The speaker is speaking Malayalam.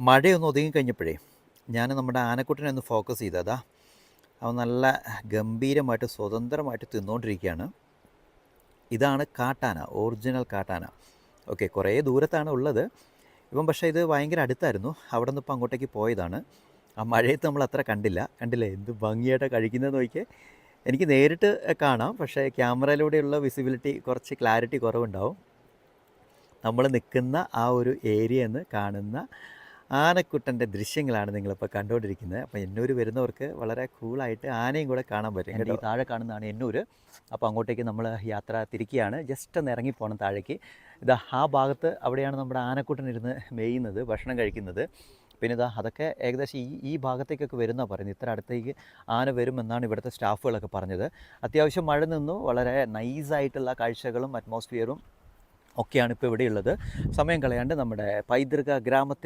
മഴയൊന്ന് ഒതുങ്ങിക്കഴിഞ്ഞപ്പോഴേ ഞാൻ നമ്മുടെ ആനക്കുട്ടനെ ഒന്ന് ഫോക്കസ് ചെയ്തതാ. അവൻ നല്ല ഗംഭീരമായിട്ട് സ്വതന്ത്രമായിട്ട് തിന്നുകൊണ്ടിരിക്കുകയാണ്. ഇതാണ് കാട്ടാന, ഒറിജിനൽ കാട്ടാന. ഓക്കെ, കുറേ ദൂരത്താണ് ഉള്ളത് ഇപ്പം, പക്ഷേ ഇത് ഭയങ്കര അടുത്തായിരുന്നു. അവിടെ നിന്ന് ഇപ്പം അങ്ങോട്ടേക്ക് പോയതാണ്. ആ മഴയത്ത് നമ്മൾ അത്ര കണ്ടില്ലേ എന്ത് ഭംഗിയായിട്ടാണ് കഴിക്കുന്നത് നോക്കിയേ. എനിക്ക് നേരിട്ട് കാണാം, പക്ഷേ ക്യാമറയിലൂടെയുള്ള വിസിബിലിറ്റി കുറച്ച് ക്ലാരിറ്റി കുറവുണ്ടാവും. നമ്മൾ നിൽക്കുന്ന ആ ഒരു ഏരിയ എന്ന് കാണുന്ന ആനക്കുട്ടൻ്റെ ദൃശ്യങ്ങളാണ് നിങ്ങളിപ്പോൾ കണ്ടുകൊണ്ടിരിക്കുന്നത്. അപ്പോൾ എന്നൂർ വരുന്നവർക്ക് വളരെ കൂളായിട്ട് ആനയും കൂടെ കാണാൻ പറ്റും. എൻ്റെ ഈ താഴെ കാണുന്നതാണ് എന്നൂർ. അപ്പോൾ അങ്ങോട്ടേക്ക് നമ്മൾ യാത്ര തിരിക്കുകയാണ്. ജസ്റ്റ് ഒന്ന് ഇറങ്ങിപ്പോകണം താഴേക്ക്. ഇതാ ആ ഭാഗത്ത് അവിടെയാണ് നമ്മുടെ ആനക്കുട്ടൻ ഇരുന്ന് മേയുന്നത്, ഭക്ഷണം കഴിക്കുന്നത്. പിന്നെ ഇതാ അതൊക്കെ ഏകദേശം ഈ ഭാഗത്തേക്കൊക്കെ വരുന്നതാണ് പറയുന്നത്. ഇത്ര അടുത്തേക്ക് ആന വരുമെന്നാണ് ഇവിടുത്തെ സ്റ്റാഫുകളൊക്കെ പറഞ്ഞത്. അത്യാവശ്യം മഴ നിന്നു. വളരെ നൈസായിട്ടുള്ള കാഴ്ചകളും അറ്റ്മോസ്ഫിയറും ഒക്കെയാണ് ഇപ്പോൾ ഇവിടെയുള്ളത്. സമയം കളയാണ്ട് നമ്മുടെ പൈതൃക ഗ്രാമത്തിൽ